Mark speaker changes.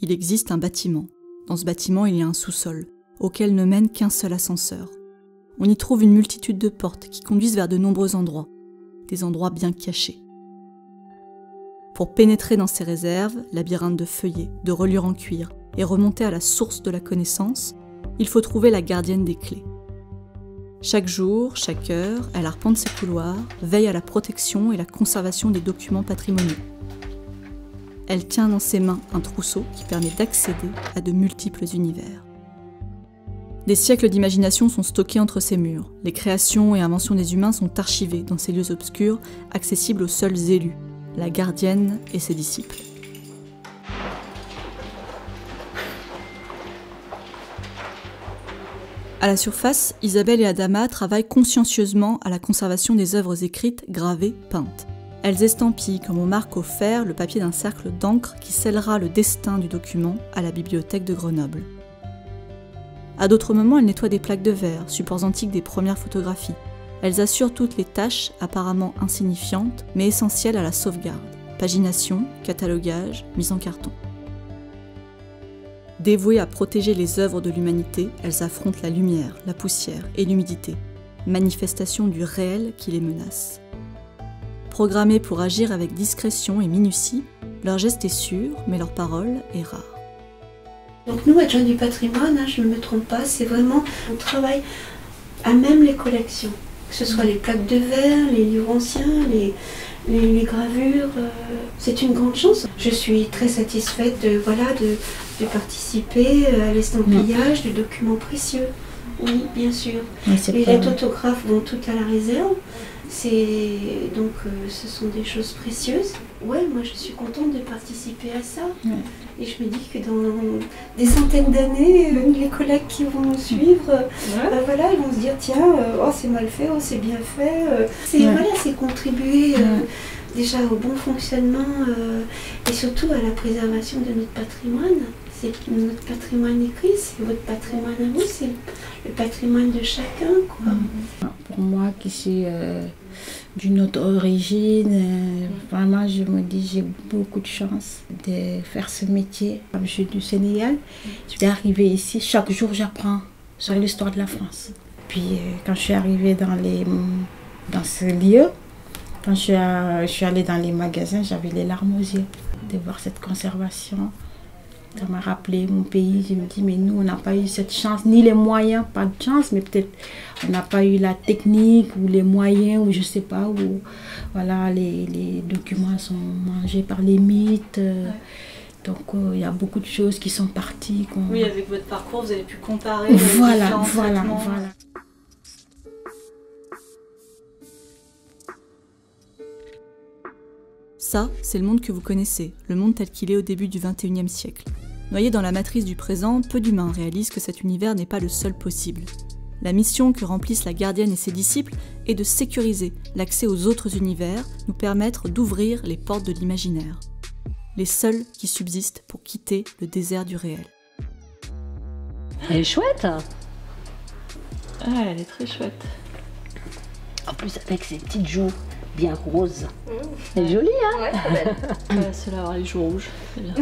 Speaker 1: il existe un bâtiment. Dans ce bâtiment, il y a un sous-sol, auquel ne mène qu'un seul ascenseur. On y trouve une multitude de portes qui conduisent vers de nombreux endroits, des endroits bien cachés. Pour pénétrer dans ces réserves, labyrinthe de feuillets, de reliures en cuir, et remonter à la source de la connaissance, il faut trouver la gardienne des clés. Chaque jour, chaque heure, elle arpente ses couloirs, veille à la protection et la conservation des documents patrimoniaux. Elle tient dans ses mains un trousseau qui permet d'accéder à de multiples univers. Des siècles d'imagination sont stockés entre ces murs. Les créations et inventions des humains sont archivées dans ces lieux obscurs, accessibles aux seuls élus, la gardienne et ses disciples. À la surface, Isabelle et Adama travaillent consciencieusement à la conservation des œuvres écrites, gravées, peintes. Elles estampillent, comme on marque au fer, le papier d'un cercle d'encre qui scellera le destin du document à la bibliothèque de Grenoble. À d'autres moments, elles nettoient des plaques de verre, supports antiques des premières photographies. Elles assurent toutes les tâches apparemment insignifiantes, mais essentielles à la sauvegarde. Pagination, catalogage, mise en carton. Dévouées à protéger les œuvres de l'humanité, elles affrontent la lumière, la poussière et l'humidité, manifestation du réel qui les menace. Programmées pour agir avec discrétion et minutie, leur geste est sûr, mais leur parole est rare.
Speaker 2: Donc nous, adjoints du patrimoine, je ne me trompe pas, c'est vraiment, on travaille à même les collections, que ce soit les plaques de verre, les livres anciens, les gravures, c'est une grande chance. Je suis très satisfaite de participer à l'estampillage de documents précieux. Oui, bien sûr. Les lettres autographes vont toutes à la réserve. Donc ce sont des choses précieuses. Ouais, moi je suis contente de participer à ça. Ouais. Et je me dis que dans des centaines d'années, les collègues qui vont nous suivre, ils vont se dire tiens, c'est mal fait, c'est bien fait. C'est contribuer déjà au bon fonctionnement et surtout à la préservation de notre patrimoine. C'est notre patrimoine écrit, c'est votre patrimoine à vous, c'est le patrimoine de chacun, quoi.
Speaker 3: Pour moi qui suis d'une autre origine, vraiment je me dis j'ai beaucoup de chance de faire ce métier. Comme je suis du Sénégal, je suis arrivée ici, chaque jour j'apprends sur l'histoire de la France. Puis quand je suis arrivée dans ce lieu, quand je suis allée dans les magasins, j'avais les larmes aux yeux de voir cette conservation. Ça m'a rappelé mon pays, je me dis mais nous on n'a pas eu cette chance, ni les moyens, pas de chance, mais peut-être on n'a pas eu la technique ou les moyens ou je sais pas, où voilà, les documents sont mangés par les mythes. Donc il y a beaucoup de choses qui sont parties.
Speaker 1: Oui, avec votre parcours, vous avez pu comparer.
Speaker 3: Voilà.
Speaker 1: Ça, c'est le monde que vous connaissez, le monde tel qu'il est au début du XXIe siècle. Noyé dans la matrice du présent, peu d'humains réalisent que cet univers n'est pas le seul possible. La mission que remplissent la gardienne et ses disciples est de sécuriser l'accès aux autres univers, nous permettre d'ouvrir les portes de l'imaginaire. Les seuls qui subsistent pour quitter le désert du réel.
Speaker 4: Elle est chouette.
Speaker 1: Ah, elle est très chouette.
Speaker 4: En plus avec ses petites joues bien roses. Elle est jolie, hein?
Speaker 1: Ouais, c'est belle. C'est là avoir les joues rouges, c'est bien.